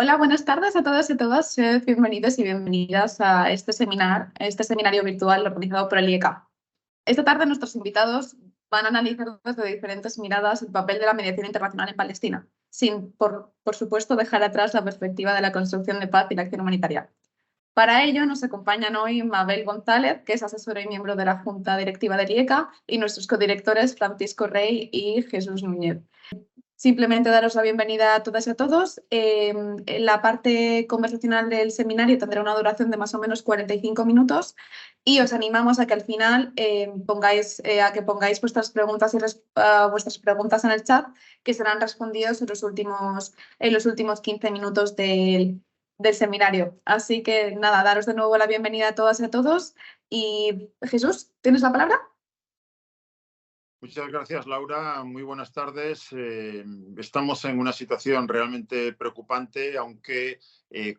Hola, buenas tardes a todos y a todas. Bienvenidos y bienvenidas a este seminario virtual organizado por el IECA. Esta tarde nuestros invitados van a analizar desde diferentes miradas el papel de la mediación internacional en Palestina, sin, por supuesto, dejar atrás la perspectiva de la construcción de paz y la acción humanitaria. Para ello nos acompañan hoy Mabel González, que es asesora y miembro de la Junta Directiva del IECA, y nuestros codirectores Francisco Rey y Jesús Núñez. Simplemente daros la bienvenida a todas y a todos. La parte conversacional del seminario tendrá una duración de más o menos 45 minutos y os animamos a que al final pongáis vuestras preguntas en el chat, que serán respondidos en los últimos 15 minutos del seminario. Así que nada, daros de nuevo la bienvenida a todas y a todos. Y Jesús, ¿tienes la palabra? Muchas gracias, Laura. Muy buenas tardes. Estamos en una situación realmente preocupante, aunque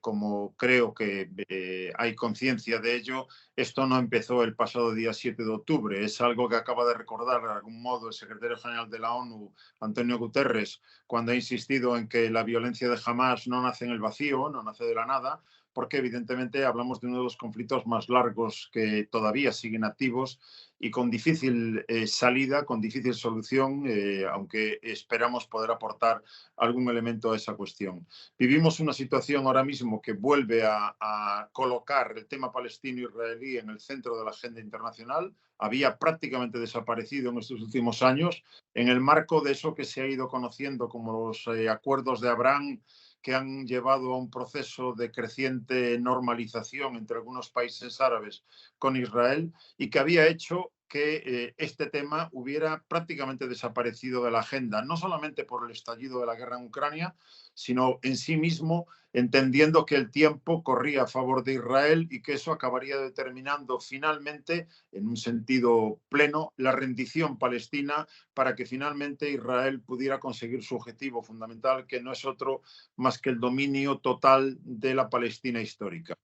como creo que hay conciencia de ello, esto no empezó el pasado día 7 de octubre. Es algo que acaba de recordar de algún modo el secretario general de la ONU, Antonio Guterres, cuando ha insistido en que la violencia de Hamás no nace en el vacío, no nace de la nada, porque evidentemente hablamos de uno de los conflictos más largos que todavía siguen activos y con difícil salida, con difícil solución, aunque esperamos poder aportar algún elemento a esa cuestión. Vivimos una situación ahora mismo que vuelve a colocar el tema palestino-israelí en el centro de la agenda internacional. Había prácticamente desaparecido en estos últimos años en el marco de eso que se ha ido conociendo como los acuerdos de Abraham, que han llevado a un proceso de creciente normalización entre algunos países árabes con Israel y que había hecho que este tema hubiera prácticamente desaparecido de la agenda, no solamente por el estallido de la guerra en Ucrania, sino en sí mismo entendiendo que el tiempo corría a favor de Israel y que eso acabaría determinando finalmente, en un sentido pleno, la rendición palestina para que finalmente Israel pudiera conseguir su objetivo fundamental, que no es otro más que el dominio total de la Palestina histórica.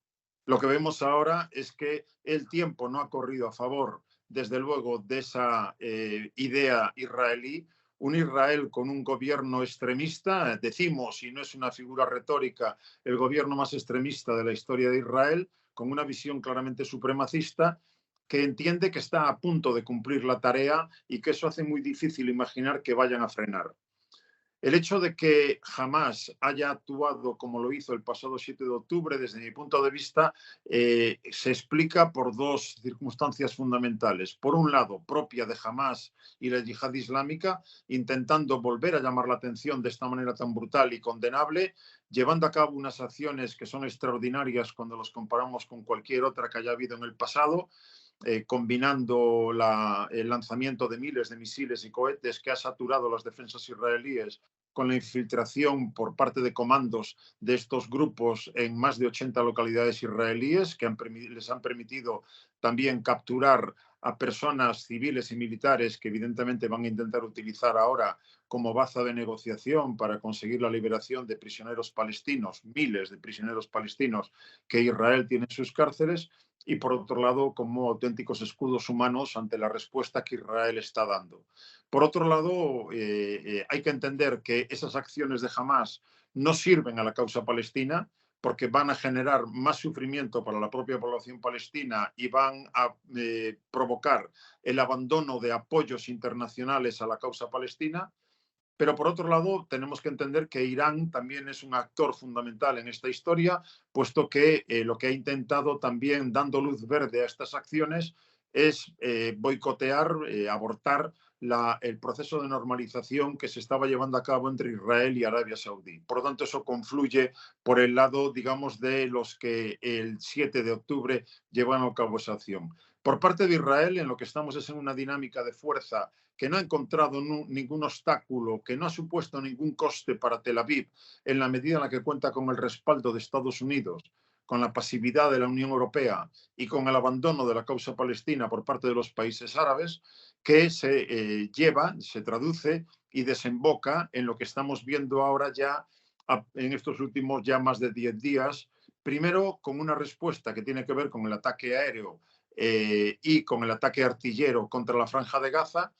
Lo que vemos ahora es que el tiempo no ha corrido a favor, desde luego, de esa idea israelí, un Israel con un gobierno extremista, decimos, y no es una figura retórica, el gobierno más extremista de la historia de Israel, con una visión claramente supremacista, que entiende que está a punto de cumplir la tarea y que eso hace muy difícil imaginar que vayan a frenar. El hecho de que Hamás haya actuado como lo hizo el pasado 7 de octubre, desde mi punto de vista, se explica por dos circunstancias fundamentales. Por un lado, propia de Hamás y la yihad islámica, intentando volver a llamar la atención de esta manera tan brutal y condenable, llevando a cabo unas acciones que son extraordinarias cuando los comparamos con cualquier otra que haya habido en el pasado, combinando el lanzamiento de miles de misiles y cohetes que ha saturado las defensas israelíes con la infiltración por parte de comandos de estos grupos en más de 80 localidades israelíes que les han permitido también capturar a personas civiles y militares que evidentemente van a intentar utilizar ahora como baza de negociación para conseguir la liberación de prisioneros palestinos, miles de prisioneros palestinos que Israel tiene en sus cárceles, y por otro lado como auténticos escudos humanos ante la respuesta que Israel está dando. Por otro lado, hay que entender que esas acciones de Hamás no sirven a la causa palestina porque van a generar más sufrimiento para la propia población palestina y van a provocar el abandono de apoyos internacionales a la causa palestina. Pero por otro lado, tenemos que entender que Irán también es un actor fundamental en esta historia, puesto que lo que ha intentado también, dando luz verde a estas acciones, es boicotear, abortar el proceso de normalización que se estaba llevando a cabo entre Israel y Arabia Saudí. Por lo tanto, eso confluye por el lado, digamos, de los que el 7 de octubre llevan a cabo esa acción. Por parte de Israel, en lo que estamos es en una dinámica de fuerza que no ha encontrado ningún obstáculo, que no ha supuesto ningún coste para Tel Aviv, en la medida en la que cuenta con el respaldo de Estados Unidos, con la pasividad de la Unión Europea y con el abandono de la causa palestina por parte de los países árabes, que se lleva, se traduce y desemboca en lo que estamos viendo ahora ya en estos últimos ya más de 10 días, primero con una respuesta que tiene que ver con el ataque aéreo y con el ataque artillero contra la Franja de Gaza,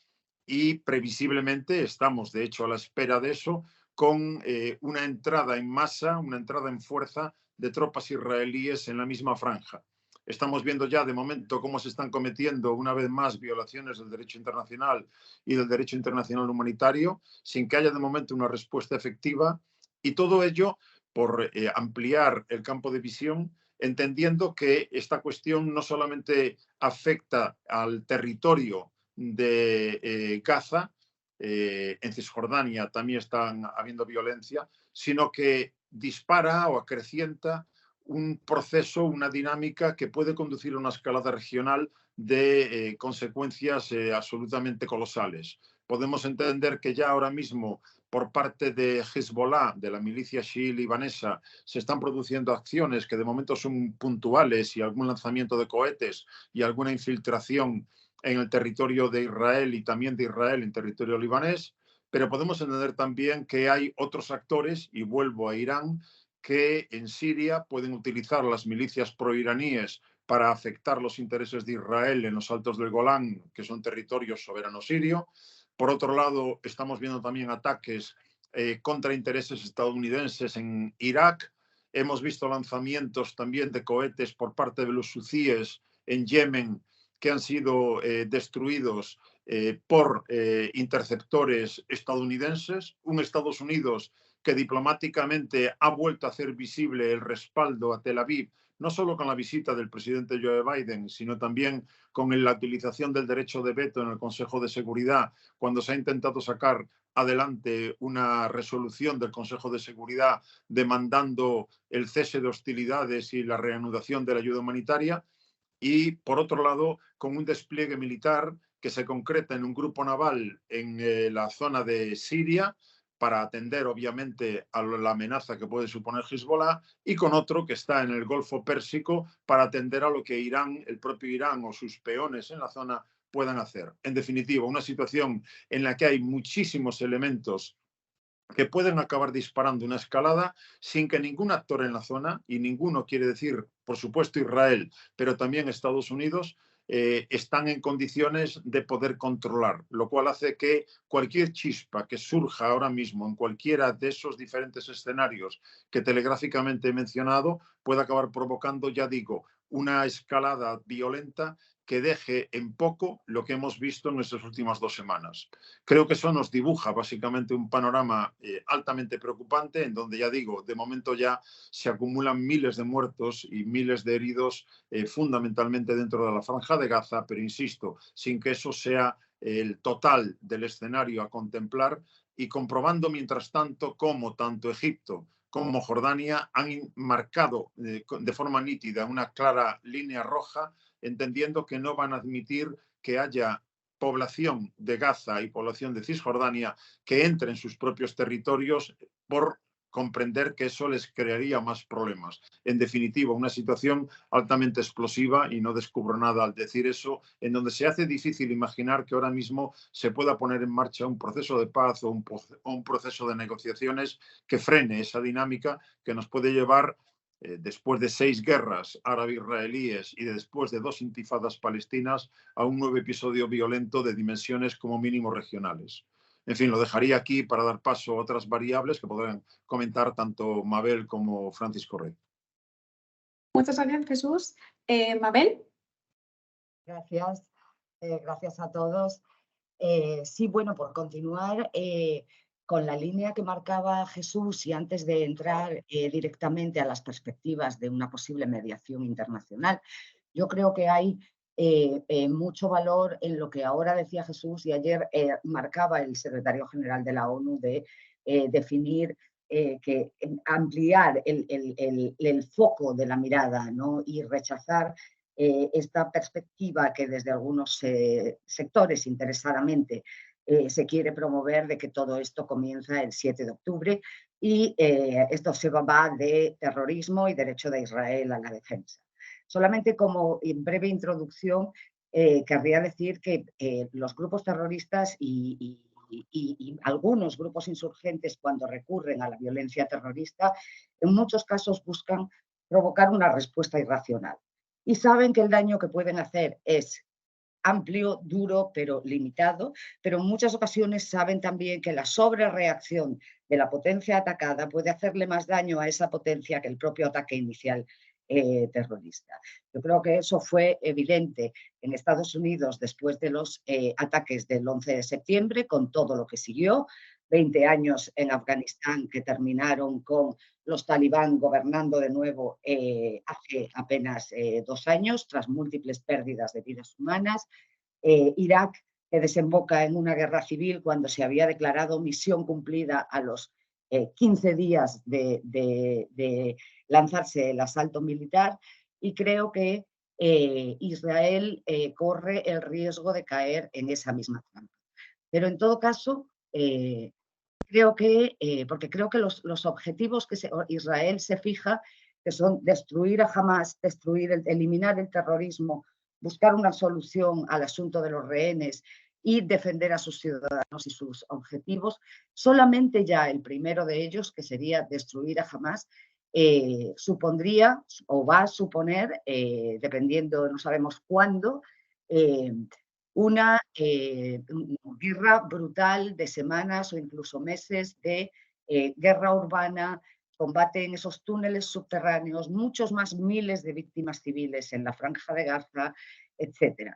y previsiblemente estamos de hecho a la espera de eso con una entrada en masa, una entrada en fuerza de tropas israelíes en la misma franja. Estamos viendo ya de momento cómo se están cometiendo una vez más violaciones del derecho internacional y del derecho internacional humanitario, sin que haya de momento una respuesta efectiva, y todo ello por ampliar el campo de visión, entendiendo que esta cuestión no solamente afecta al territorio de Gaza, en Cisjordania también están habiendo violencia, sino que dispara o acrecienta un proceso, una dinámica que puede conducir a una escalada regional de consecuencias absolutamente colosales. Podemos entender que ya ahora mismo por parte de Hezbollah, de la milicia chií libanesa, se están produciendo acciones que de momento son puntuales y algún lanzamiento de cohetes y alguna infiltración en el territorio de Israel y también de Israel en territorio libanés, pero podemos entender también que hay otros actores, y vuelvo a Irán, que en Siria pueden utilizar las milicias proiraníes para afectar los intereses de Israel en los altos del Golán, que son territorios soberanos sirios. Por otro lado, estamos viendo también ataques contra intereses estadounidenses en Irak. Hemos visto lanzamientos también de cohetes por parte de los hutíes en Yemen que han sido destruidos por interceptores estadounidenses. Un Estados Unidos que diplomáticamente ha vuelto a hacer visible el respaldo a Tel Aviv, no solo con la visita del presidente Joe Biden, sino también con la utilización del derecho de veto en el Consejo de Seguridad, cuando se ha intentado sacar adelante una resolución del Consejo de Seguridad demandando el cese de hostilidades y la reanudación de la ayuda humanitaria. Y, por otro lado, con un despliegue militar que se concreta en un grupo naval en la zona de Siria, para atender, obviamente, a la amenaza que puede suponer Hezbollah, y con otro que está en el Golfo Pérsico para atender a lo que Irán, el propio Irán o sus peones en la zona puedan hacer. En definitiva, una situación en la que hay muchísimos elementos que pueden acabar disparando una escalada sin que ningún actor en la zona, y ninguno quiere decir, por supuesto, Israel, pero también Estados Unidos, están en condiciones de poder controlar, lo cual hace que cualquier chispa que surja ahora mismo en cualquiera de esos diferentes escenarios que telegráficamente he mencionado pueda acabar provocando, ya digo, una escalada violenta que deje en poco lo que hemos visto en estas últimas 2 semanas. Creo que eso nos dibuja básicamente un panorama altamente preocupante, en donde, ya digo, de momento ya se acumulan miles de muertos y miles de heridos, fundamentalmente dentro de la franja de Gaza, pero insisto, sin que eso sea el total del escenario a contemplar, y comprobando mientras tanto cómo tanto Egipto como Jordania han marcado de forma nítida una clara línea roja, entendiendo que no van a admitir que haya población de Gaza y población de Cisjordania que entre en sus propios territorios, por comprender que eso les crearía más problemas. En definitiva, una situación altamente explosiva, y no descubro nada al decir eso, en donde se hace difícil imaginar que ahora mismo se pueda poner en marcha un proceso de paz o un proceso de negociaciones que frene esa dinámica que nos puede llevar, después de 6 guerras árabe-israelíes y después de 2 intifadas palestinas, a un nuevo episodio violento de dimensiones como mínimo regionales. En fin, lo dejaría aquí para dar paso a otras variables que podrán comentar tanto Mabel como Francisco Rey. Muchas gracias, Jesús. Mabel. Gracias, gracias a todos. Sí, bueno, por continuar con la línea que marcaba Jesús, y antes de entrar directamente a las perspectivas de una posible mediación internacional, yo creo que hay mucho valor en lo que ahora decía Jesús y ayer marcaba el secretario general de la ONU, de definir, que ampliar el foco de la mirada, ¿no? Y rechazar esta perspectiva que desde algunos sectores interesadamente se quiere promover, de que todo esto comienza el 7 de octubre y esto se va de terrorismo y derecho de Israel a la defensa. Solamente como breve introducción, querría decir que los grupos terroristas y algunos grupos insurgentes, cuando recurren a la violencia terrorista, en muchos casos buscan provocar una respuesta irracional. Y saben que el daño que pueden hacer es amplio, duro, pero limitado, pero en muchas ocasiones saben también que la sobrereacción de la potencia atacada puede hacerle más daño a esa potencia que el propio ataque inicial terrorista. Yo creo que eso fue evidente en Estados Unidos después de los ataques del 11 de septiembre, con todo lo que siguió, 20 años en Afganistán que terminaron con los talibán gobernando de nuevo hace apenas 2 años, tras múltiples pérdidas de vidas humanas, Irak, que desemboca en una guerra civil cuando se había declarado misión cumplida a los 15 días de lanzarse el asalto militar, y creo que Israel corre el riesgo de caer en esa misma trampa. Pero en todo caso, creo que, porque creo que los objetivos que Israel se fija, que son destruir a Hamás, eliminar el terrorismo, buscar una solución al asunto de los rehenes y defender a sus ciudadanos y sus objetivos, solamente ya el primero de ellos, que sería destruir a Hamás, supondría o va a suponer, dependiendo, no sabemos cuándo, una guerra brutal de semanas o incluso meses de guerra urbana, combate en esos túneles subterráneos, muchos más miles de víctimas civiles en la Franja de Gaza, etc.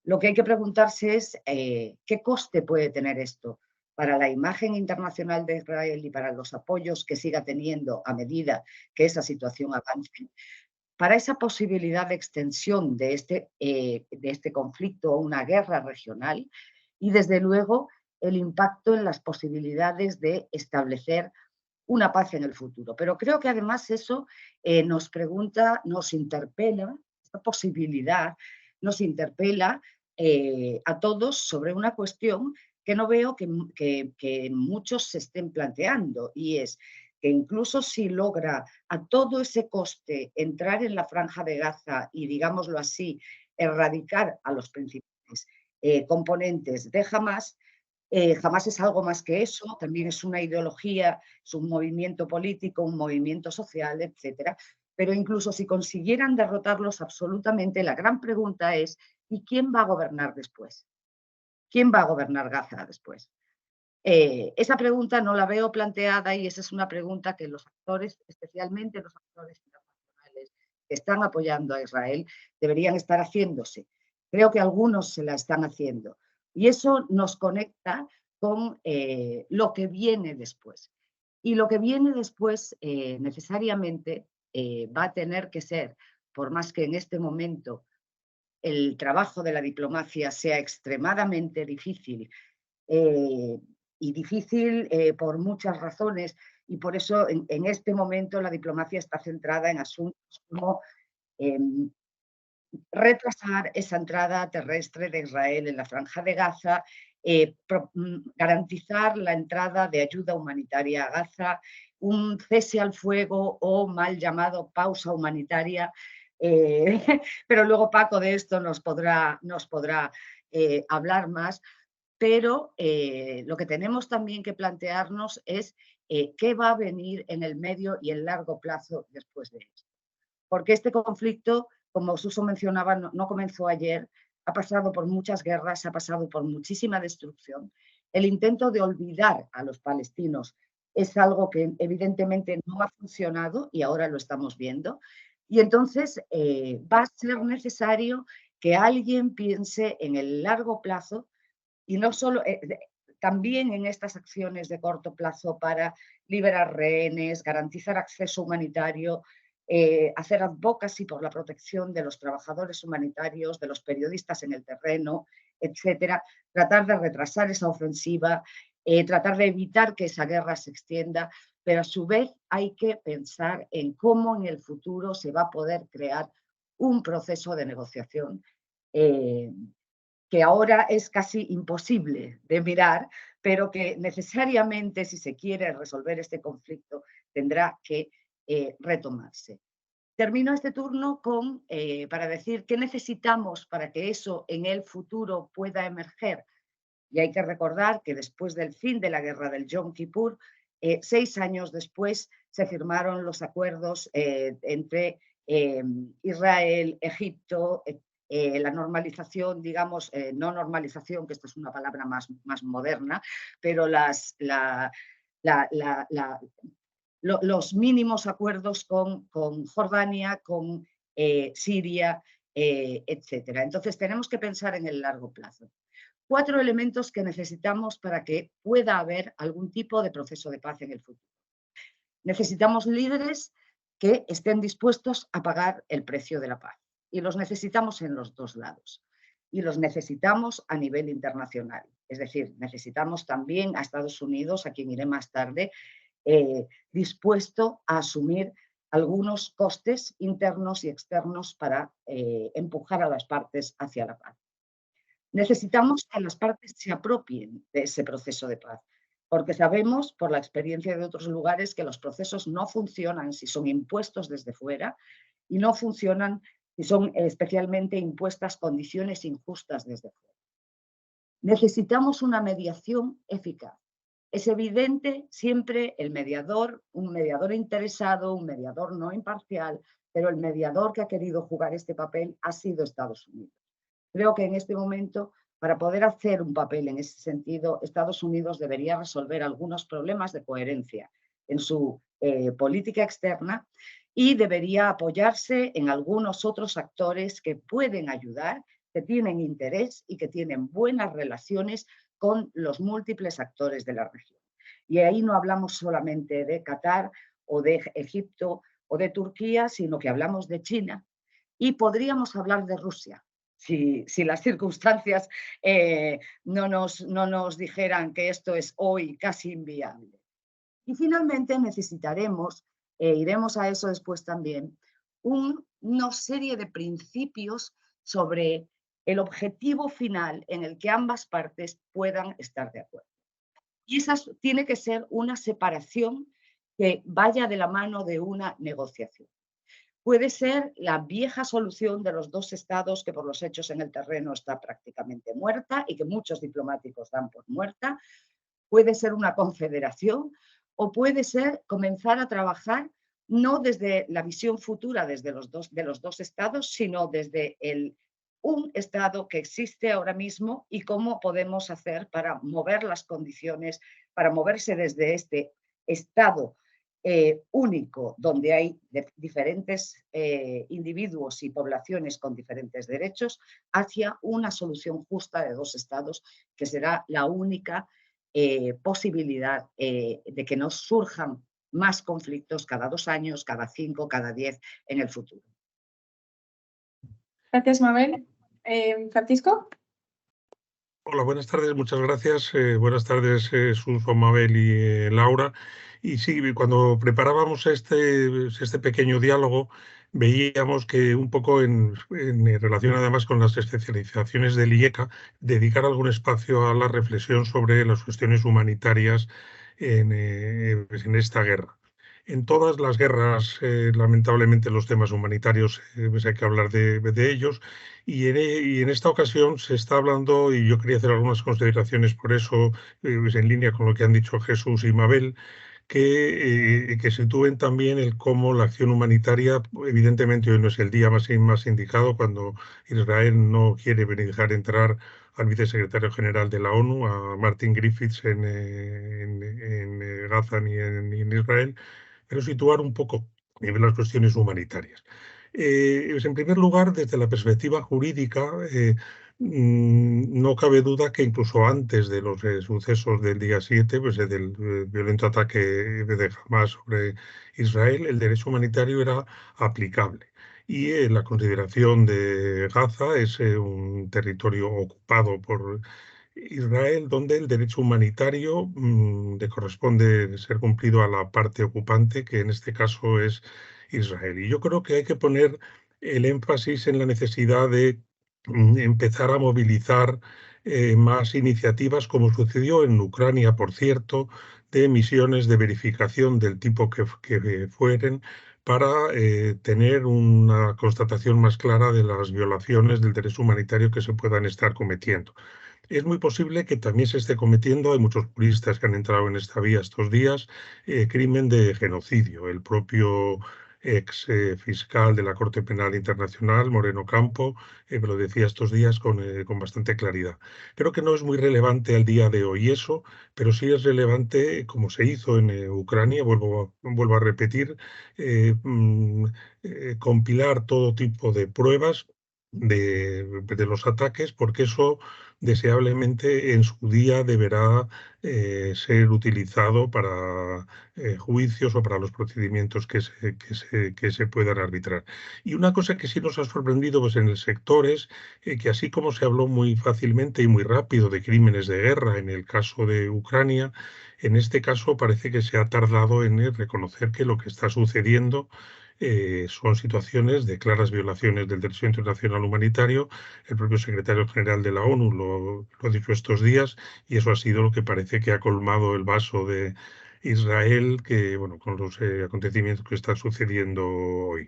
Lo que hay que preguntarse es qué coste puede tener esto para la imagen internacional de Israel y para los apoyos que siga teniendo a medida que esa situación avance, para esa posibilidad de extensión de este conflicto o una guerra regional, y desde luego el impacto en las posibilidades de establecer una paz en el futuro. Pero creo que además eso nos pregunta, nos interpela, esta posibilidad nos interpela a todos sobre una cuestión que no veo que muchos se estén planteando, y es que incluso si logra a todo ese coste entrar en la Franja de Gaza y, digámoslo así, erradicar a los principales componentes de Hamás, Hamás es algo más que eso, también es una ideología, es un movimiento político, un movimiento social, etcétera. Pero incluso si consiguieran derrotarlos absolutamente, la gran pregunta es, ¿y quién va a gobernar después? ¿Quién va a gobernar Gaza después? Esa pregunta no la veo planteada, y esa es una pregunta que los actores, especialmente los actores internacionales que están apoyando a Israel, deberían estar haciéndose. Creo que algunos se la están haciendo. Y eso nos conecta con lo que viene después. Y lo que viene después necesariamente va a tener que ser, por más que en este momento el trabajo de la diplomacia sea extremadamente difícil, y difícil por muchas razones, y por eso en este momento la diplomacia está centrada en asuntos como retrasar esa entrada terrestre de Israel en la Franja de Gaza, garantizar la entrada de ayuda humanitaria a Gaza, un cese al fuego o mal llamado pausa humanitaria, pero luego Paco de esto nos podrá hablar más. Pero lo que tenemos también que plantearnos es qué va a venir en el medio y el largo plazo después de esto. Porque este conflicto, como Suso mencionaba, no comenzó ayer, ha pasado por muchas guerras, ha pasado por muchísima destrucción. El intento de olvidar a los palestinos es algo que evidentemente no ha funcionado, y ahora lo estamos viendo. Y entonces va a ser necesario que alguien piense en el largo plazo, y no solo, también en estas acciones de corto plazo para liberar rehenes, garantizar acceso humanitario, hacer advocacy por la protección de los trabajadores humanitarios, de los periodistas en el terreno, etcétera, tratar de retrasar esa ofensiva, tratar de evitar que esa guerra se extienda, pero a su vez hay que pensar en cómo en el futuro se va a poder crear un proceso de negociación que ahora es casi imposible de mirar, pero que necesariamente, si se quiere resolver este conflicto, tendrá que retomarse. Termino este turno para decir qué necesitamos para que eso en el futuro pueda emerger. Y hay que recordar que después del fin de la guerra del Yom Kippur, 6 años después se firmaron los acuerdos entre Israel, Egipto, la normalización, digamos, no normalización, que esto es una palabra más moderna, pero la los mínimos acuerdos con Jordania, con Siria, etc. Entonces tenemos que pensar en el largo plazo. 4 elementos que necesitamos para que pueda haber algún tipo de proceso de paz en el futuro. Necesitamos líderes que estén dispuestos a pagar el precio de la paz. Y los necesitamos en los dos lados. Y los necesitamos a nivel internacional. Es decir, necesitamos también a Estados Unidos, a quien iré más tarde, dispuesto a asumir algunos costes internos y externos para empujar a las partes hacia la paz. Necesitamos que las partes se apropien de ese proceso de paz, porque sabemos por la experiencia de otros lugares que los procesos no funcionan si son impuestos desde fuera y no funcionan si son especialmente impuestas condiciones injustas desde fuera. Necesitamos una mediación eficaz. Es evidente siempre el mediador, un mediador interesado, un mediador no imparcial, pero el mediador que ha querido jugar este papel ha sido Estados Unidos. Creo que en este momento, para poder hacer un papel en ese sentido, Estados Unidos debería resolver algunos problemas de coherencia en su política externa y debería apoyarse en algunos otros actores que pueden ayudar, que tienen interés y que tienen buenas relaciones con los múltiples actores de la región. Y ahí no hablamos solamente de Qatar o de Egipto o de Turquía, sino que hablamos de China y podríamos hablar de Rusia. Si las circunstancias no nos dijeran que esto es hoy casi inviable. Y finalmente necesitaremos, iremos a eso después también, una serie de principios sobre el objetivo final en el que ambas partes puedan estar de acuerdo. Y esa tiene que ser una separación que vaya de la mano de una negociación. Puede ser la vieja solución de los dos estados que por los hechos en el terreno está prácticamente muerta y que muchos diplomáticos dan por muerta. Puede ser una confederación o puede ser comenzar a trabajar no desde la visión futura de los dos estados, sino desde un estado que existe ahora mismo y cómo podemos hacer para mover las condiciones, para moverse desde este estado único, donde hay diferentes individuos y poblaciones con diferentes derechos, hacia una solución justa de dos estados, que será la única posibilidad de que no surjan más conflictos cada 2 años, cada 5, cada 10 en el futuro. Gracias, Mabel. Francisco. Hola, buenas tardes, muchas gracias. Buenas tardes, Suso, Mabel y Laura. Y sí, cuando preparábamos este pequeño diálogo, veíamos que un poco en relación además con las especializaciones del IECA, dedicar algún espacio a la reflexión sobre las cuestiones humanitarias en esta guerra. En todas las guerras, lamentablemente, los temas humanitarios pues hay que hablar de ellos. Y en esta ocasión se está hablando, y yo quería hacer algunas consideraciones por eso, pues en línea con lo que han dicho Jesús y Mabel, que sitúen también el cómo la acción humanitaria, evidentemente hoy no es el día más indicado, cuando Israel no quiere dejar entrar al vicesecretario general de la ONU, a Martin Griffiths, en Gaza ni en Israel, pero situar un poco las cuestiones humanitarias. En primer lugar, desde la perspectiva jurídica, no cabe duda que incluso antes de los sucesos del día 7, pues, del violento ataque de Hamás sobre Israel, el derecho humanitario era aplicable. Y la consideración de Gaza es un territorio ocupado por Israel, donde el derecho humanitario le corresponde ser cumplido a la parte ocupante, que en este caso es Israel. Y yo creo que hay que poner el énfasis en la necesidad de empezar a movilizar más iniciativas, como sucedió en Ucrania, por cierto, de misiones de verificación del tipo que fueren, para tener una constatación más clara de las violaciones del derecho humanitario que se puedan estar cometiendo. Es muy posible que también se esté cometiendo, hay muchos juristas que han entrado en esta vía estos días, crimen de genocidio. El propio ex fiscal de la Corte Penal Internacional, Moreno Campo, me lo decía estos días con bastante claridad. Creo que no es muy relevante al día de hoy eso, pero sí es relevante, como se hizo en Ucrania, vuelvo a repetir, compilar todo tipo de pruebas de los ataques, porque eso deseablemente en su día deberá ser utilizado para juicios o para los procedimientos que se puedan arbitrar. Y una cosa que sí nos ha sorprendido pues, en el sector es que así como se habló muy fácilmente y muy rápido de crímenes de guerra en el caso de Ucrania, en este caso parece que se ha tardado en reconocer que lo que está sucediendo son situaciones de claras violaciones del derecho internacional humanitario. El propio secretario general de la ONU lo ha dicho estos días y eso ha sido lo que parece que ha colmado el vaso de Israel bueno, con los acontecimientos que están sucediendo hoy.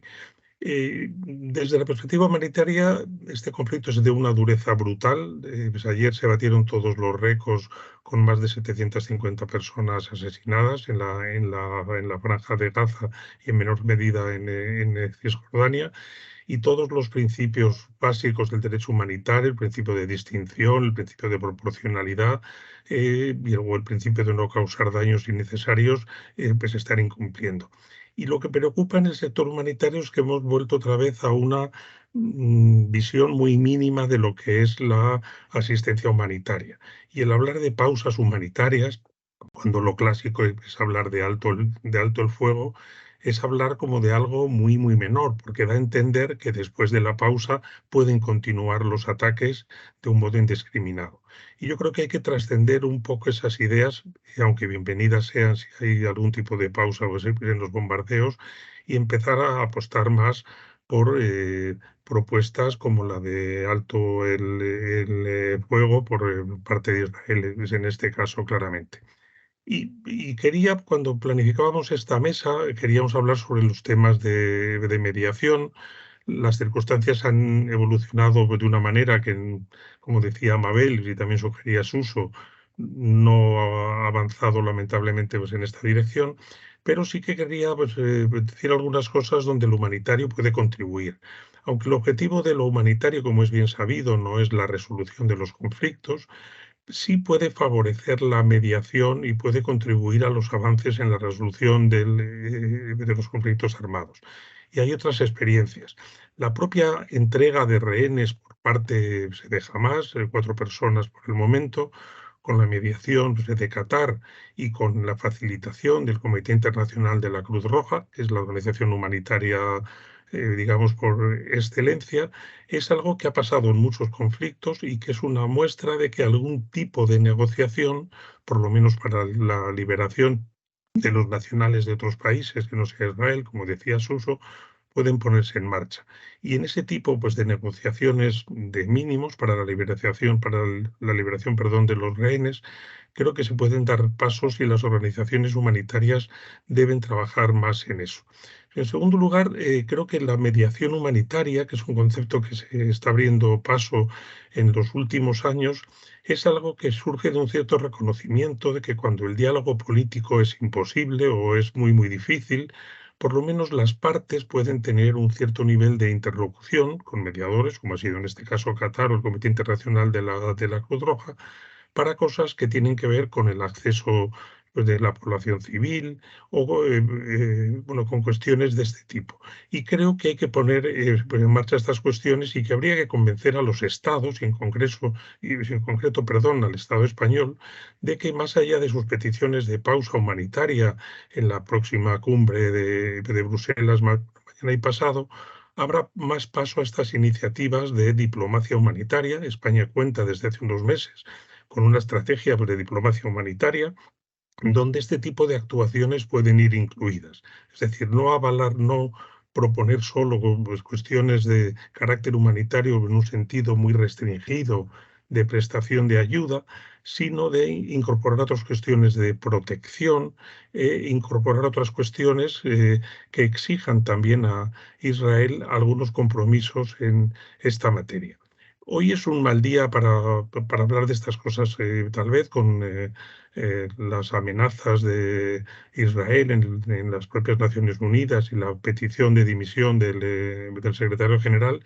Desde la perspectiva humanitaria, este conflicto es de una dureza brutal. Pues ayer se batieron todos los récords con más de 750 personas asesinadas en la franja de Gaza y en menor medida en Cisjordania. Y todos los principios básicos del derecho humanitario, el principio de distinción, el principio de proporcionalidad y luego el principio de no causar daños innecesarios, pues se están incumpliendo. Y lo que preocupa en el sector humanitario es que hemos vuelto otra vez a una visión muy mínima de lo que es la asistencia humanitaria. Y el hablar de pausas humanitarias, cuando lo clásico es hablar de alto el fuego, es hablar como de algo muy, muy menor, porque da a entender que después de la pausa pueden continuar los ataques de un modo indiscriminado. Y yo creo que hay que trascender un poco esas ideas, aunque bienvenidas sean si hay algún tipo de pausa o en los bombardeos, y empezar a apostar más por propuestas como la de alto el fuego por parte de Israel, en este caso claramente. Y quería, cuando planificábamos esta mesa, queríamos hablar sobre los temas de mediación. Las circunstancias han evolucionado de una manera que, como decía Mabel y también sugería Suso, no ha avanzado lamentablemente pues, en esta dirección, pero sí que quería pues, decir algunas cosas donde lo humanitario puede contribuir. Aunque el objetivo de lo humanitario, como es bien sabido, no es la resolución de los conflictos, sí puede favorecer la mediación y puede contribuir a los avances en la resolución de los conflictos armados. Y hay otras experiencias. La propia entrega de rehenes por parte de Hamás, 4 personas por el momento, con la mediación de Qatar y con la facilitación del Comité Internacional de la Cruz Roja, que es la organización humanitaria, digamos, por excelencia, es algo que ha pasado en muchos conflictos y que es una muestra de que algún tipo de negociación, por lo menos para la liberación de los nacionales de otros países, que no sea Israel, como decía Suso, pueden ponerse en marcha. Y en ese tipo pues, de negociaciones de mínimos para la liberación, perdón, de los rehenes, creo que se pueden dar pasos y las organizaciones humanitarias deben trabajar más en eso. En segundo lugar, creo que la mediación humanitaria, que es un concepto que se está abriendo paso en los últimos años, es algo que surge de un cierto reconocimiento de que cuando el diálogo político es imposible o es muy, muy difícil, por lo menos las partes pueden tener un cierto nivel de interlocución con mediadores, como ha sido en este caso Qatar o el Comité Internacional de la Cruz Roja, para cosas que tienen que ver con el acceso pues, de la población civil o bueno, con cuestiones de este tipo. Y creo que hay que poner en marcha estas cuestiones y que habría que convencer a los estados, y en concreto, perdón, al Estado español, de que más allá de sus peticiones de pausa humanitaria en la próxima cumbre de Bruselas mañana y pasado, habrá más paso a estas iniciativas de diplomacia humanitaria. España cuenta desde hace unos meses con una estrategia de diplomacia humanitaria donde este tipo de actuaciones pueden ir incluidas. Es decir, no avalar, no proponer solo pues, cuestiones de carácter humanitario en un sentido muy restringido de prestación de ayuda, sino de incorporar otras cuestiones de protección, incorporar otras cuestiones que exijan también a Israel algunos compromisos en esta materia. Hoy es un mal día para hablar de estas cosas, tal vez con las amenazas de Israel en las propias Naciones Unidas y la petición de dimisión del secretario general.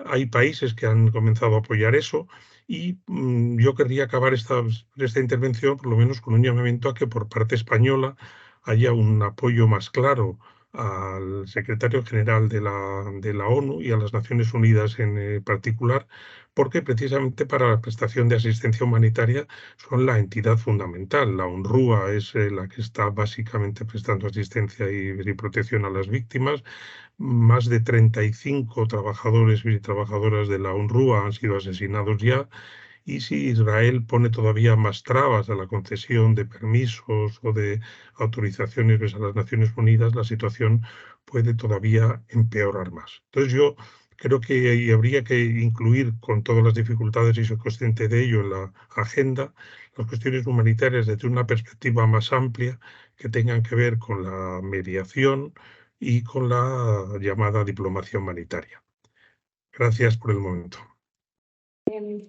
Hay países que han comenzado a apoyar eso y yo querría acabar esta intervención por lo menos con un llamamiento a que por parte española haya un apoyo más claro al secretario general de la ONU y a las Naciones Unidas en particular, porque precisamente para la prestación de asistencia humanitaria son la entidad fundamental. La UNRWA es la que está básicamente prestando asistencia y protección a las víctimas. Más de 35 trabajadores y trabajadoras de la UNRWA han sido asesinados ya, y si Israel pone todavía más trabas a la concesión de permisos o de autorizaciones a las Naciones Unidas, la situación puede todavía empeorar más. Entonces yo creo que habría que incluir, con todas las dificultades y soy consciente de ello, en la agenda las cuestiones humanitarias desde una perspectiva más amplia que tengan que ver con la mediación y con la llamada diplomacia humanitaria. Gracias por el momento.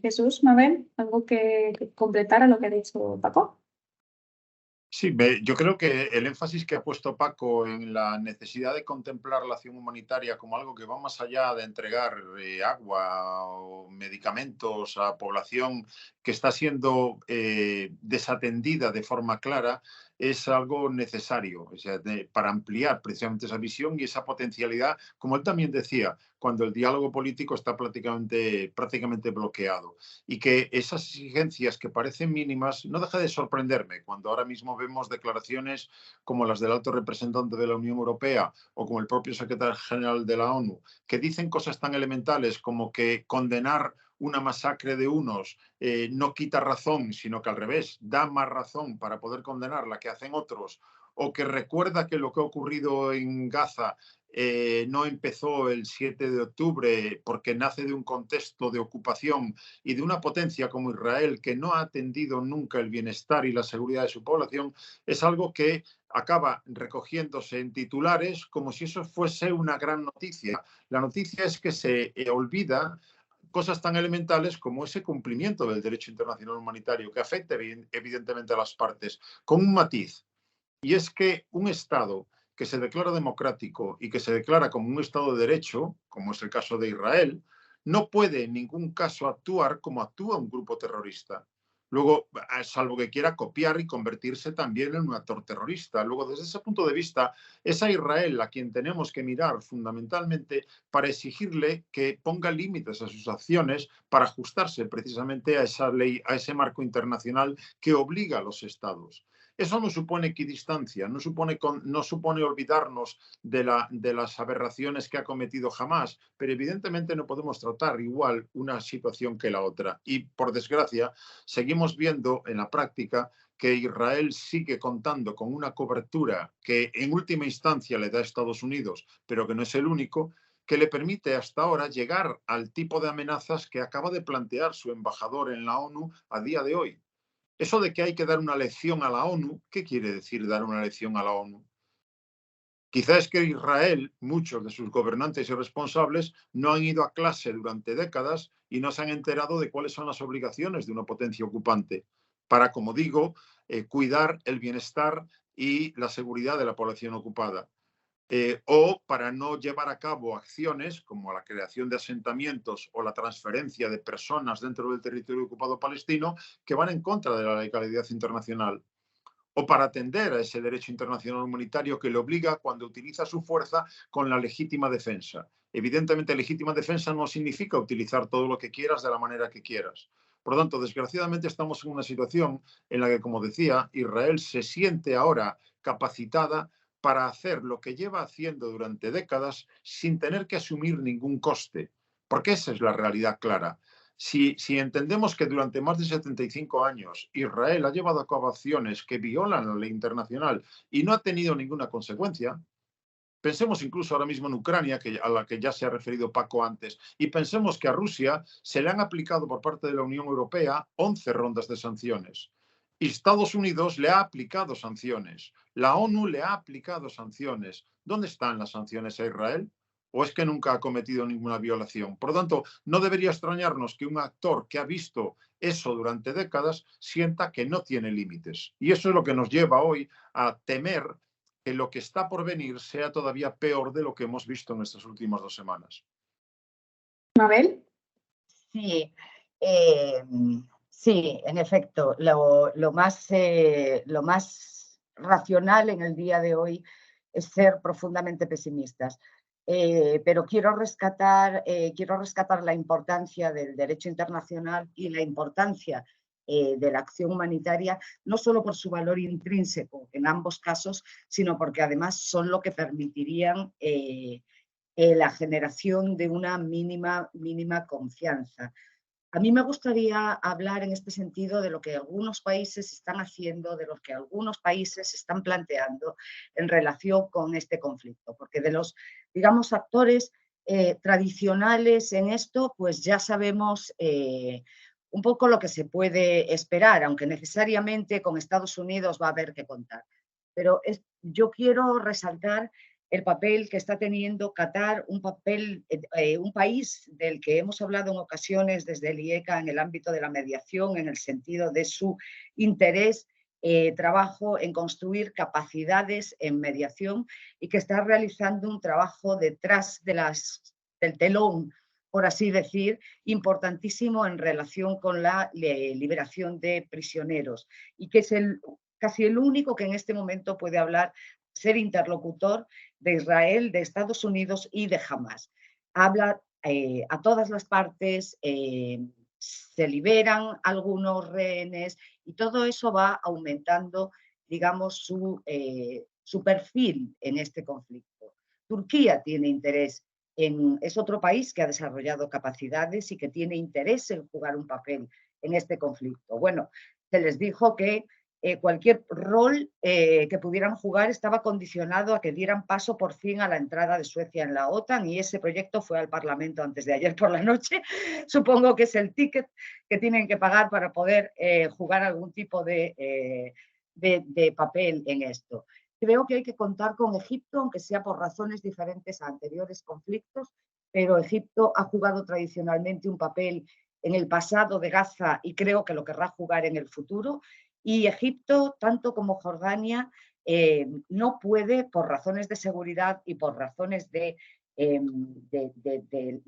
Jesús, Mabel, ¿algo que completar a lo que ha dicho Paco? Sí, yo creo que el énfasis que ha puesto Paco en la necesidad de contemplar la acción humanitaria como algo que va más allá de entregar agua o medicamentos a población que está siendo desatendida de forma clara es algo necesario, o sea, para ampliar precisamente esa visión y esa potencialidad, como él también decía, cuando el diálogo político está prácticamente bloqueado. Y que esas exigencias que parecen mínimas, no deja de sorprenderme cuando ahora mismo vemos declaraciones como las del alto representante de la Unión Europea o como el propio secretario general de la ONU, que dicen cosas tan elementales como que condenar una masacre de unos no quita razón, sino que al revés, da más razón para poder condenar la que hacen otros, o que recuerda que lo que ha ocurrido en Gaza no empezó el 7 de octubre porque nace de un contexto de ocupación y de una potencia como Israel que no ha atendido nunca el bienestar y la seguridad de su población, es algo que acaba recogiéndose en titulares como si eso fuese una gran noticia. La noticia es que se olvida cosas tan elementales como ese cumplimiento del derecho internacional humanitario que afecta evidentemente a las partes, con un matiz. Y es que un Estado que se declara democrático y que se declara como un Estado de derecho, como es el caso de Israel, no puede en ningún caso actuar como actúa un grupo terrorista. Luego, salvo que quiera copiar y convertirse también en un actor terrorista. Luego, desde ese punto de vista, es a Israel a quien tenemos que mirar fundamentalmente para exigirle que ponga límites a sus acciones para ajustarse precisamente a esa ley, a ese marco internacional que obliga a los Estados. Eso no supone equidistancia, no supone olvidarnos de las aberraciones que ha cometido Hamás, pero evidentemente no podemos tratar igual una situación que la otra. Y, por desgracia, seguimos viendo en la práctica que Israel sigue contando con una cobertura que en última instancia le da a Estados Unidos, pero que no es el único, que le permite hasta ahora llegar al tipo de amenazas que acaba de plantear su embajador en la ONU a día de hoy. Eso de que hay que dar una lección a la ONU, ¿qué quiere decir dar una lección a la ONU? Quizás es que Israel, muchos de sus gobernantes y responsables, no han ido a clase durante décadas y no se han enterado de cuáles son las obligaciones de una potencia ocupante para, como digo, cuidar el bienestar y la seguridad de la población ocupada. O para no llevar a cabo acciones como la creación de asentamientos o la transferencia de personas dentro del territorio ocupado palestino que van en contra de la legalidad internacional, o para atender a ese derecho internacional humanitario que le obliga cuando utiliza su fuerza con la legítima defensa. Evidentemente, legítima defensa no significa utilizar todo lo que quieras de la manera que quieras. Por lo tanto, desgraciadamente estamos en una situación en la que, como decía, Israel se siente ahora capacitada para hacer lo que lleva haciendo durante décadas sin tener que asumir ningún coste, porque esa es la realidad clara. Si entendemos que durante más de 75 años Israel ha llevado a cabo acciones que violan la ley internacional y no ha tenido ninguna consecuencia, pensemos incluso ahora mismo en Ucrania, a la que ya se ha referido Paco antes, y pensemos que a Rusia se le han aplicado por parte de la Unión Europea 11 rondas de sanciones. Y Estados Unidos le ha aplicado sanciones. La ONU le ha aplicado sanciones. ¿Dónde están las sanciones a Israel? ¿O es que nunca ha cometido ninguna violación? Por lo tanto, no debería extrañarnos que un actor que ha visto eso durante décadas sienta que no tiene límites. Y eso es lo que nos lleva hoy a temer que lo que está por venir sea todavía peor de lo que hemos visto en estas últimas 2 semanas. Mabel. Sí, sí, en efecto, lo más racional en el día de hoy es ser profundamente pesimistas. Pero quiero rescatar la importancia del derecho internacional y la importancia de la acción humanitaria, no solo por su valor intrínseco en ambos casos, sino porque además son lo que permitirían la generación de una mínima confianza. A mí me gustaría hablar en este sentido de lo que algunos países están haciendo, de lo que algunos países están planteando en relación con este conflicto, porque de los, digamos, actores tradicionales en esto, pues ya sabemos un poco lo que se puede esperar, aunque necesariamente con Estados Unidos va a haber que contar. Pero yo quiero resaltar el papel que está teniendo Qatar, un país del que hemos hablado en ocasiones desde el IECA en el ámbito de la mediación, en el sentido de su interés, trabajo en construir capacidades en mediación y que está realizando un trabajo detrás del telón, por así decir, importantísimo en relación con la liberación de prisioneros y que es casi el único que en este momento puede hablar, ser interlocutor de Israel, de Estados Unidos y de Hamás. Habla a todas las partes, se liberan algunos rehenes y todo eso va aumentando, digamos, su perfil en este conflicto. Turquía tiene interés es otro país que ha desarrollado capacidades y que tiene interés en jugar un papel en este conflicto. Bueno, se les dijo que cualquier rol que pudieran jugar estaba condicionado a que dieran paso por fin a la entrada de Suecia en la OTAN y ese proyecto fue al Parlamento antes de ayer por la noche. Supongo que es el ticket que tienen que pagar para poder jugar algún tipo de papel en esto. Creo que hay que contar con Egipto, aunque sea por razones diferentes a anteriores conflictos, pero Egipto ha jugado tradicionalmente un papel en el pasado de Gaza y creo que lo querrá jugar en el futuro. Y Egipto, tanto como Jordania, no puede, por razones de seguridad y por razones de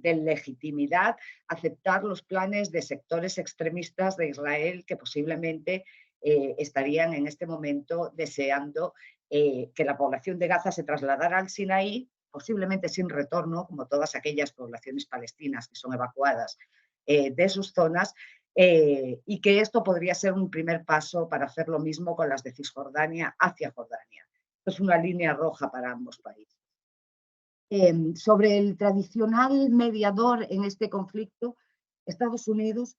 legitimidad, aceptar los planes de sectores extremistas de Israel que posiblemente estarían en este momento deseando que la población de Gaza se trasladara al Sinaí, posiblemente sin retorno, como todas aquellas poblaciones palestinas que son evacuadas de sus zonas, y que esto podría ser un primer paso para hacer lo mismo con las de Cisjordania hacia Jordania. Es una línea roja para ambos países. Sobre el tradicional mediador en este conflicto, Estados Unidos,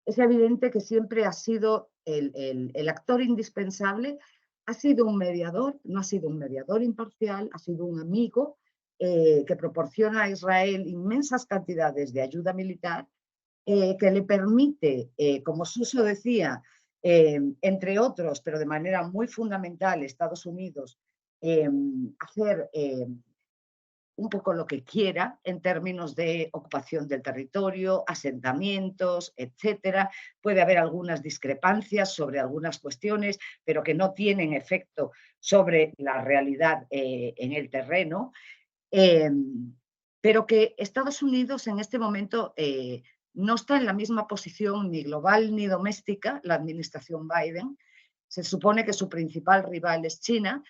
es evidente que siempre ha sido el actor indispensable, ha sido un mediador, no ha sido un mediador imparcial, ha sido un amigo que proporciona a Israel inmensas cantidades de ayuda militar, que le permite, como Suso decía, entre otros, pero de manera muy fundamental, Estados Unidos, hacer un poco lo que quiera en términos de ocupación del territorio, asentamientos, etcétera. Puede haber algunas discrepancias sobre algunas cuestiones, pero que no tienen efecto sobre la realidad en el terreno. Pero que Estados Unidos en este momento no está en la misma posición ni global ni doméstica, la administración Biden. Se supone que su principal rival es China,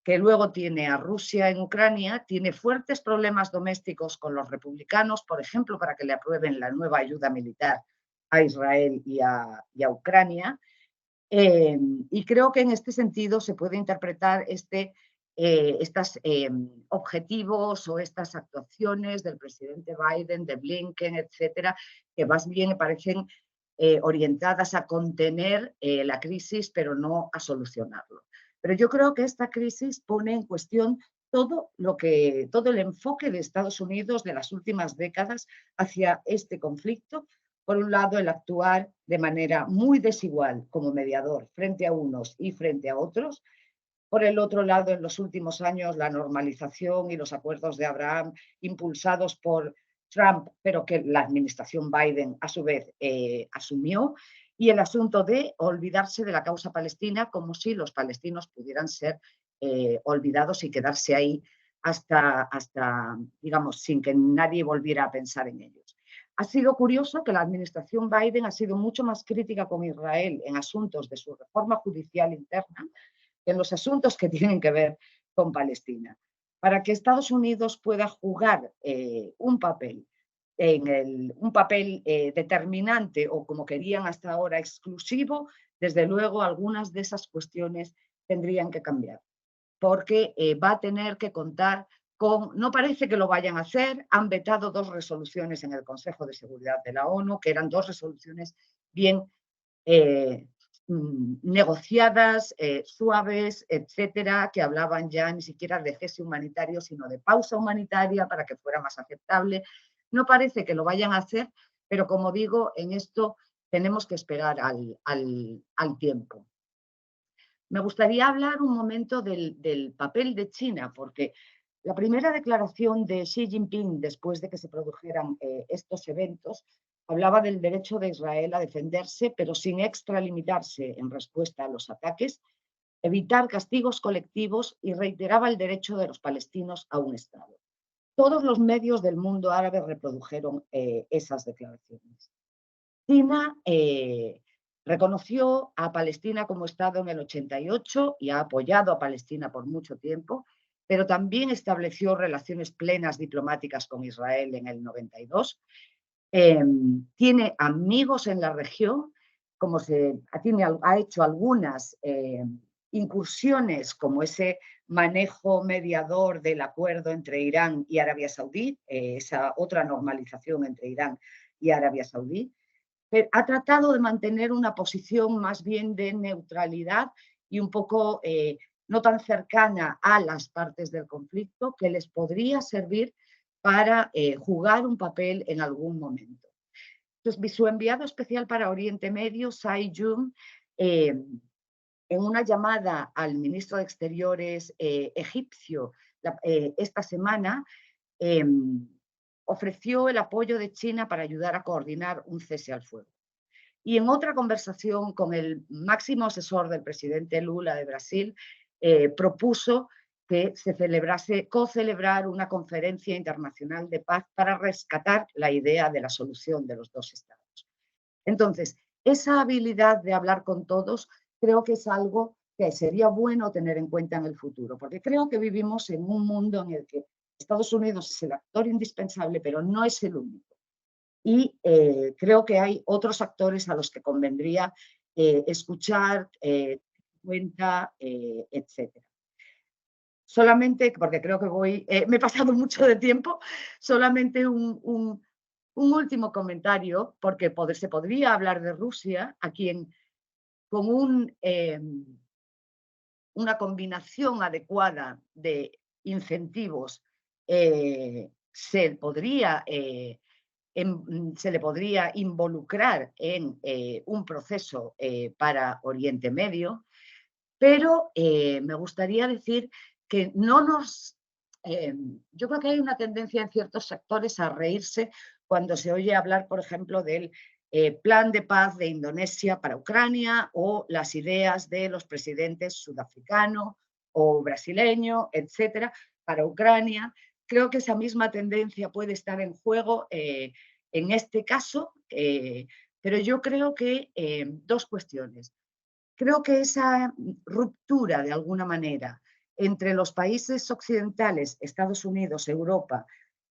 que luego tiene a Rusia en Ucrania, tiene fuertes problemas domésticos con los republicanos, por ejemplo, para que le aprueben la nueva ayuda militar a Israel y a Ucrania. Y creo que en este sentido se puede interpretar estos objetivos o estas actuaciones del presidente Biden, de Blinken, etcétera, que más bien parecen orientadas a contener la crisis, pero no a solucionarlo. Pero yo creo que esta crisis pone en cuestión todo el enfoque de Estados Unidos de las últimas décadas hacia este conflicto. Por un lado, el actuar de manera muy desigual como mediador frente a unos y frente a otros, Por el otro lado, en los últimos años, la normalización y los acuerdos de Abraham impulsados por Trump, pero que la administración Biden a su vez asumió, y el asunto de olvidarse de la causa palestina como si los palestinos pudieran ser olvidados y quedarse ahí hasta, digamos, sin que nadie volviera a pensar en ellos. Ha sido curioso que la administración Biden ha sido mucho más crítica con Israel en asuntos de su reforma judicial interna que en los asuntos que tienen que ver con Palestina. Para que Estados Unidos pueda jugar un papel determinante o, como querían hasta ahora, exclusivo, desde luego algunas de esas cuestiones tendrían que cambiar, porque va a tener que contar con, no parece que lo vayan a hacer, han vetado 2 resoluciones en el Consejo de Seguridad de la ONU, que eran 2 resoluciones bien negociadas, suaves, etcétera, que hablaban ya ni siquiera de cese humanitario, sino de pausa humanitaria para que fuera más aceptable. No parece que lo vayan a hacer, pero como digo, en esto tenemos que esperar al tiempo. Me gustaría hablar un momento del papel de China, porque la primera declaración de Xi Jinping después de que se produjeran estos eventos hablaba del derecho de Israel a defenderse, pero sin extralimitarse en respuesta a los ataques, evitar castigos colectivos y reiteraba el derecho de los palestinos a un Estado. Todos los medios del mundo árabe reprodujeron esas declaraciones. China reconoció a Palestina como Estado en el 88 y ha apoyado a Palestina por mucho tiempo, pero también estableció relaciones plenas diplomáticas con Israel en el 92. Tiene amigos en la región, ha hecho algunas incursiones, como ese manejo mediador del acuerdo entre Irán y Arabia Saudí, esa otra normalización entre Irán y Arabia Saudí. Pero ha tratado de mantener una posición más bien de neutralidad y un poco no tan cercana a las partes del conflicto, que les podría servir para jugar un papel en algún momento. Entonces, su enviado especial para Oriente Medio, Tsai Jung, en una llamada al ministro de Exteriores egipcio esta semana, ofreció el apoyo de China para ayudar a coordinar un cese al fuego. Y en otra conversación con el máximo asesor del presidente Lula de Brasil, propuso que se co-celebrar una conferencia internacional de paz para rescatar la idea de la solución de los 2 estados. Entonces, esa habilidad de hablar con todos creo que es algo que sería bueno tener en cuenta en el futuro, porque creo que vivimos en un mundo en el que Estados Unidos es el actor indispensable, pero no es el único. Y creo que hay otros actores a los que convendría escuchar, cuenta, etcétera. Solamente, porque creo que me he pasado mucho de tiempo, solamente un último comentario, porque se podría hablar de Rusia, a quien con una combinación adecuada de incentivos se le podría involucrar en un proceso para Oriente Medio, pero me gustaría decir que yo creo que hay una tendencia en ciertos sectores a reírse cuando se oye hablar, por ejemplo, del plan de paz de Indonesia para Ucrania o las ideas de los presidentes sudafricano o brasileño, etcétera, para Ucrania. Creo que esa misma tendencia puede estar en juego en este caso, pero yo creo que 2 cuestiones. Creo que esa ruptura, de alguna manera, entre los países occidentales, Estados Unidos, Europa,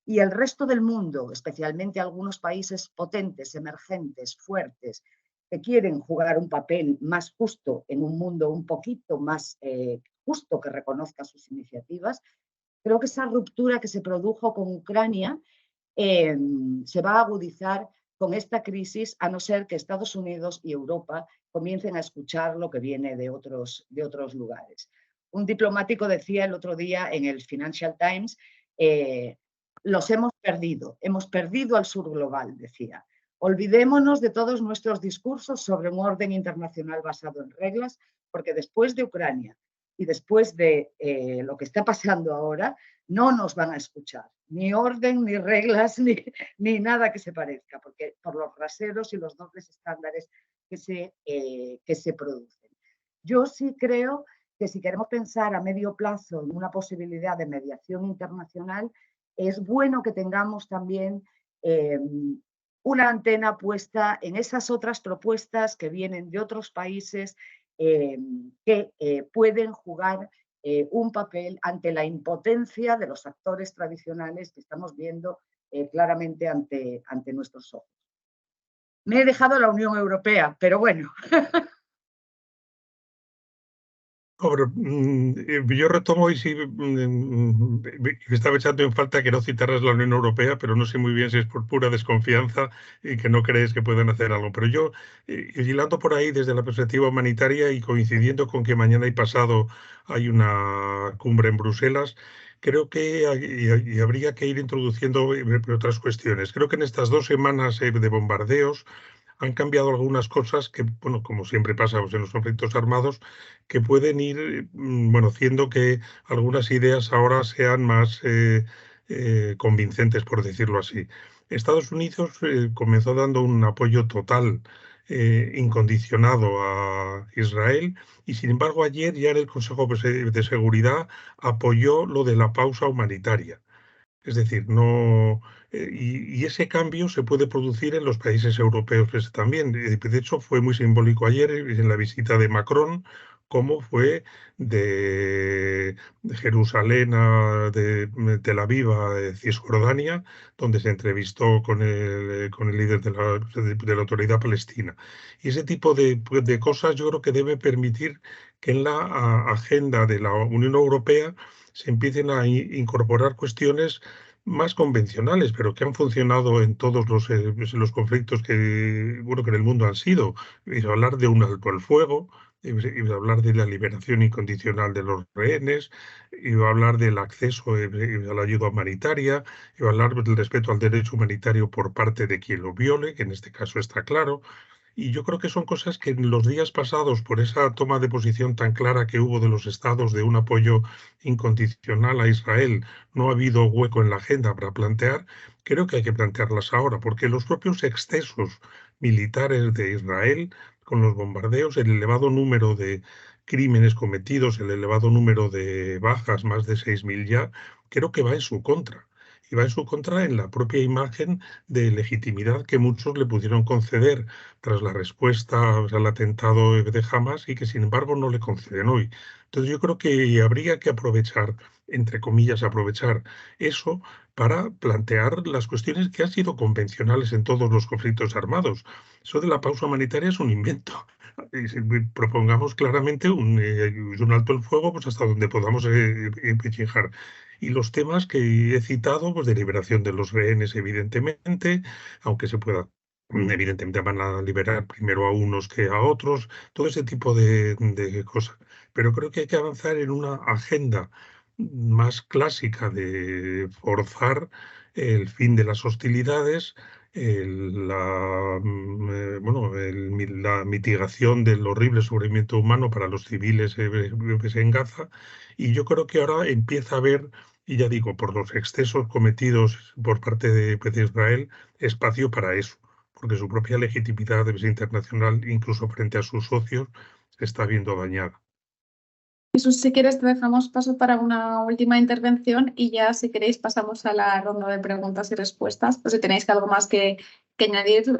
y el resto del mundo, especialmente algunos países potentes, emergentes, fuertes, que quieren jugar un papel más justo en un mundo un poquito más justo que reconozca sus iniciativas, creo que esa ruptura que se produjo con Ucrania se va a agudizar con esta crisis, a no ser que Estados Unidos y Europa comiencen a escuchar lo que viene de otros lugares. Un diplomático decía el otro día en el Financial Times, los hemos perdido al sur global, decía. Olvidémonos de todos nuestros discursos sobre un orden internacional basado en reglas, porque después de Ucrania y después de lo que está pasando ahora, no nos van a escuchar. Ni orden, ni reglas, ni nada que se parezca, porque por los raseros y los dobles estándares que se producen. Yo sí creo que si queremos pensar a medio plazo en una posibilidad de mediación internacional, es bueno que tengamos también una antena puesta en esas otras propuestas que vienen de otros países que pueden jugar un papel ante la impotencia de los actores tradicionales que estamos viendo claramente ante nuestros ojos. Me he dejado la Unión Europea, pero bueno. Yo retomo y sí, me estaba echando en falta que no citaras la Unión Europea, pero no sé muy bien si es por pura desconfianza y que no crees que puedan hacer algo. Pero yo, hilando por ahí desde la perspectiva humanitaria y coincidiendo con que mañana y pasado hay una cumbre en Bruselas, creo que y habría que ir introduciendo otras cuestiones. Creo que en estas 2 semanas de bombardeos han cambiado algunas cosas que, bueno, como siempre pasa en los conflictos armados, que pueden ir, bueno, haciendo que algunas ideas ahora sean más convincentes, por decirlo así. Estados Unidos comenzó dando un apoyo total, incondicionado a Israel y, sin embargo, ayer ya en el Consejo de Seguridad apoyó lo de la pausa humanitaria. Es decir, no. Y ese cambio se puede producir en los países europeos también. De hecho, fue muy simbólico ayer en la visita de Macron, como fue de Jerusalén de Tel Aviv a Cisjordania, donde se entrevistó con el líder de la autoridad palestina. Y ese tipo de cosas yo creo que debe permitir que en la agenda de la Unión Europea se empiecen a incorporar cuestiones más convencionales, pero que han funcionado en todos los conflictos que, bueno, que en el mundo han sido. Hablar de un alto al fuego, hablar de la liberación incondicional de los rehenes, hablar del acceso a la ayuda humanitaria, hablar del respeto al derecho humanitario por parte de quien lo viole, que en este caso está claro. Y yo creo que son cosas que en los días pasados, por esa toma de posición tan clara que hubo de los estados de un apoyo incondicional a Israel, no ha habido hueco en la agenda para plantear, creo que hay que plantearlas ahora, porque los propios excesos militares de Israel, con los bombardeos, el elevado número de crímenes cometidos, el elevado número de bajas, más de 6.000 ya, creo que va en su contra. Y va en su contra en la propia imagen de legitimidad que muchos le pudieron conceder tras la respuesta al atentado de Hamas y que sin embargo no le conceden hoy. Entonces yo creo que habría que aprovechar, entre comillas, aprovechar eso para plantear las cuestiones que han sido convencionales en todos los conflictos armados. Eso de la pausa humanitaria es un invento. Propongamos claramente un alto el fuego pues hasta donde podamos llegar. Y los temas que he citado, pues de liberación de los rehenes, evidentemente, aunque se pueda. Evidentemente van a liberar primero a unos que a otros, todo ese tipo de cosas. Pero creo que hay que avanzar en una agenda más clásica de forzar el fin de las hostilidades, la mitigación del horrible sufrimiento humano para los civiles en Gaza. Y yo creo que ahora empieza a haber, y ya digo, por los excesos cometidos por parte de Israel, espacio para eso, porque su propia legitimidad internacional, incluso frente a sus socios, se está viendo dañada. Jesús, si quieres te dejamos paso para una última intervención y ya si queréis pasamos a la ronda de preguntas y respuestas. Pues si tenéis algo más que añadir,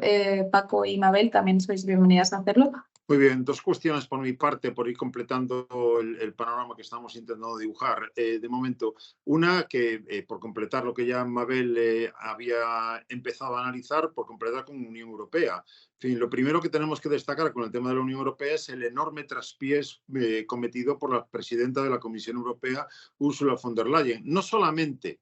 Paco y Mabel, también sois bienvenidas a hacerlo. Muy bien, 2 cuestiones por mi parte, por ir completando el panorama que estamos intentando dibujar. De momento, una que por completar lo que ya Mabel había empezado a analizar, por completar con Unión Europea. En fin, lo primero que tenemos que destacar con el tema de la Unión Europea es el enorme traspiés cometido por la presidenta de la Comisión Europea, Ursula von der Leyen. No solamente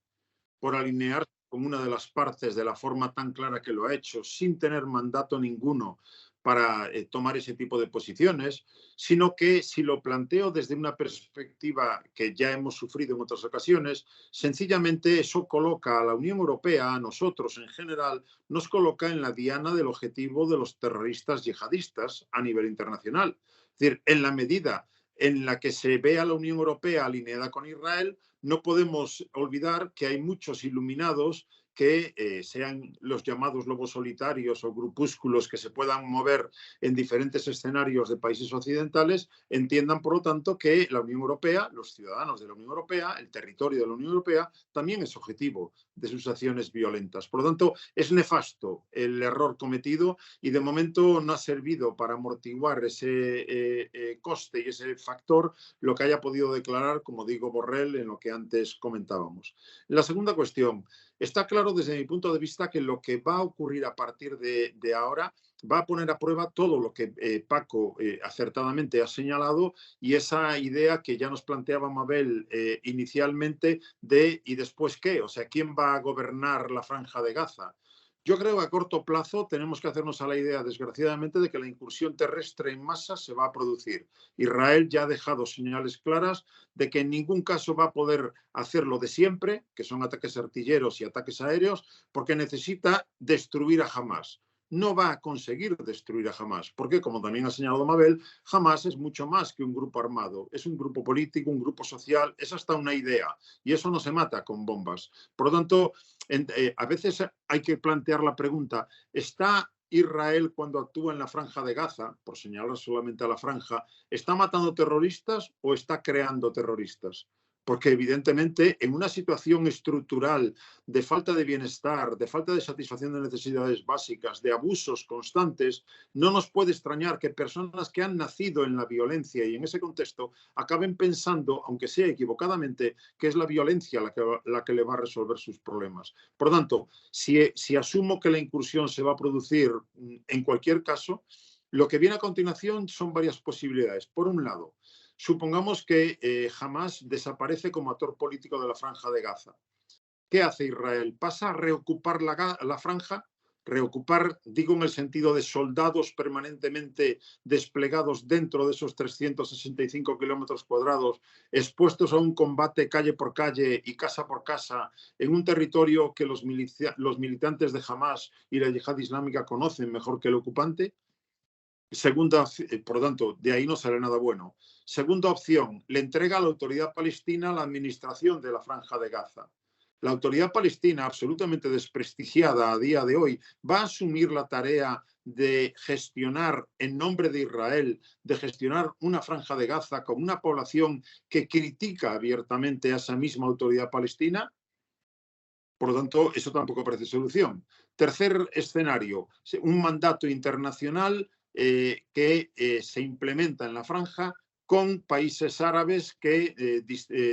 por alinearse con una de las partes de la forma tan clara que lo ha hecho, sin tener mandato ninguno para tomar ese tipo de posiciones, sino que si lo planteo desde una perspectiva que ya hemos sufrido en otras ocasiones, sencillamente eso coloca a la Unión Europea, a nosotros en general, nos coloca en la diana del objetivo de los terroristas yihadistas a nivel internacional. Es decir, en la medida en la que se ve a la Unión Europea alineada con Israel, no podemos olvidar que hay muchos iluminados que sean los llamados lobos solitarios o grupúsculos que se puedan mover en diferentes escenarios de países occidentales, entiendan, por lo tanto, que la Unión Europea, los ciudadanos de la Unión Europea, el territorio de la Unión Europea, también es objetivo de sus acciones violentas. Por lo tanto, es nefasto el error cometido y de momento no ha servido para amortiguar ese coste y ese factor lo que haya podido declarar, como digo, Borrell, en lo que antes comentábamos. La segunda cuestión. Está claro desde mi punto de vista que lo que va a ocurrir a partir de ahora va a poner a prueba todo lo que Paco acertadamente ha señalado y esa idea que ya nos planteaba Mabel inicialmente de ¿y después qué? O sea, ¿quién va a gobernar la Franja de Gaza? Yo creo que a corto plazo tenemos que hacernos a la idea, desgraciadamente, de que la incursión terrestre en masa se va a producir. Israel ya ha dejado señales claras de que en ningún caso va a poder hacer lo de siempre, que son ataques artilleros y ataques aéreos, porque necesita destruir a Hamás. No va a conseguir destruir a Hamás, porque, como también ha señalado Mabel, Hamás es mucho más que un grupo armado, es un grupo político, un grupo social, es hasta una idea, y eso no se mata con bombas. Por lo tanto, a veces hay que plantear la pregunta, ¿está Israel cuando actúa en la Franja de Gaza, por señalar solamente a la franja, está matando terroristas o está creando terroristas? Porque evidentemente en una situación estructural de falta de bienestar, de falta de satisfacción de necesidades básicas, de abusos constantes, no nos puede extrañar que personas que han nacido en la violencia y en ese contexto acaben pensando, aunque sea equivocadamente, que es la violencia la que le va a resolver sus problemas. Por lo tanto, si asumo que la incursión se va a producir en cualquier caso, lo que viene a continuación son varias posibilidades. Por un lado, supongamos que Hamás desaparece como actor político de la Franja de Gaza. ¿Qué hace Israel? ¿Pasa a reocupar la franja? Reocupar, digo en el sentido de soldados permanentemente desplegados dentro de esos 365 kilómetros cuadrados, expuestos a un combate calle por calle y casa por casa, en un territorio que los militantes de Hamás y la yihad islámica conocen mejor que el ocupante. Segunda, por lo tanto, de ahí no sale nada bueno. Segunda opción, le entrega a la autoridad palestina la administración de la Franja de Gaza. La autoridad palestina, absolutamente desprestigiada a día de hoy, va a asumir la tarea de gestionar en nombre de Israel, de gestionar una Franja de Gaza con una población que critica abiertamente a esa misma autoridad palestina. Por lo tanto, eso tampoco parece solución. Tercer escenario, un mandato internacional que se implementa en la franja con países árabes que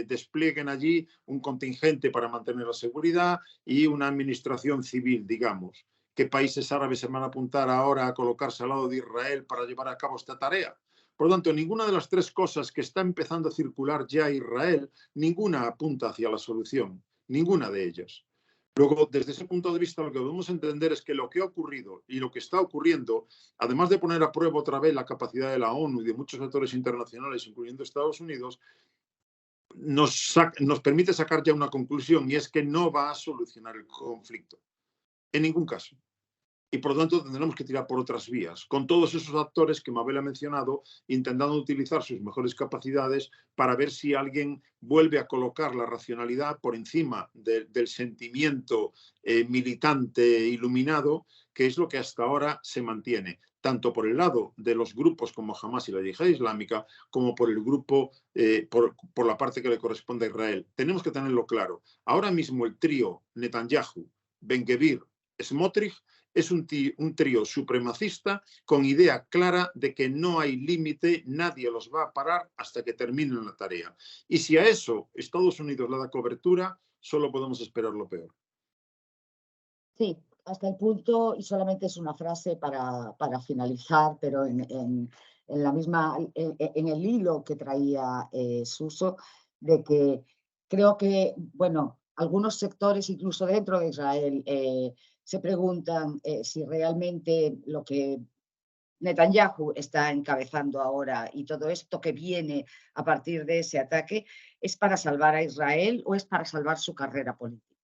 desplieguen allí un contingente para mantener la seguridad y una administración civil, digamos. ¿Qué países árabes se van a apuntar ahora a colocarse al lado de Israel para llevar a cabo esta tarea? Por lo tanto, ninguna de las tres cosas que está empezando a circular ya Israel, ninguna apunta hacia la solución, ninguna de ellas. Luego, desde ese punto de vista, lo que debemos entender es que lo que ha ocurrido y lo que está ocurriendo, además de poner a prueba otra vez la capacidad de la ONU y de muchos actores internacionales, incluyendo Estados Unidos, nos permite sacar ya una conclusión, y es que no va a solucionar el conflicto, en ningún caso. Y por lo tanto tendremos que tirar por otras vías, con todos esos actores que Mabel ha mencionado, intentando utilizar sus mejores capacidades para ver si alguien vuelve a colocar la racionalidad por encima del sentimiento militante iluminado, que es lo que hasta ahora se mantiene, tanto por el lado de los grupos como Hamás y la Yihad Islámica, como por el grupo, por la parte que le corresponde a Israel. Tenemos que tenerlo claro. Ahora mismo el trío Netanyahu, Ben-Gvir, Smotrich, es un trío supremacista con idea clara de que no hay límite, nadie los va a parar hasta que terminen la tarea. Y si a eso Estados Unidos le da cobertura, solo podemos esperar lo peor. Sí, hasta el punto, y solamente es una frase para finalizar, pero en la misma, en el hilo que traía Suso, de que creo que, bueno, algunos sectores, incluso dentro de Israel, se preguntan si realmente lo que Netanyahu está encabezando ahora y todo esto que viene a partir de ese ataque es para salvar a Israel o es para salvar su carrera política.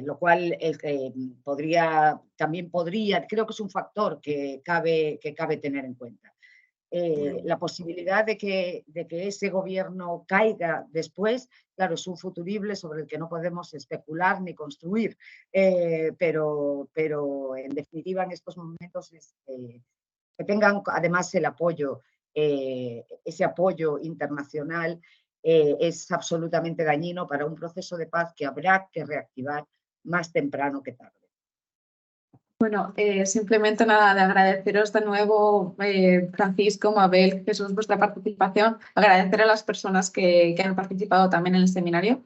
Lo cual también podría, creo que es un factor que cabe tener en cuenta. La posibilidad de que ese gobierno caiga después, claro, es un futurible sobre el que no podemos especular ni construir, pero en definitiva en estos momentos que tengan además el apoyo, ese apoyo internacional es absolutamente dañino para un proceso de paz que habrá que reactivar más temprano que tarde. Bueno, simplemente nada, de agradeceros de nuevo, Francisco, Mabel, Jesús, vuestra participación, agradecer a las personas que han participado también en el seminario.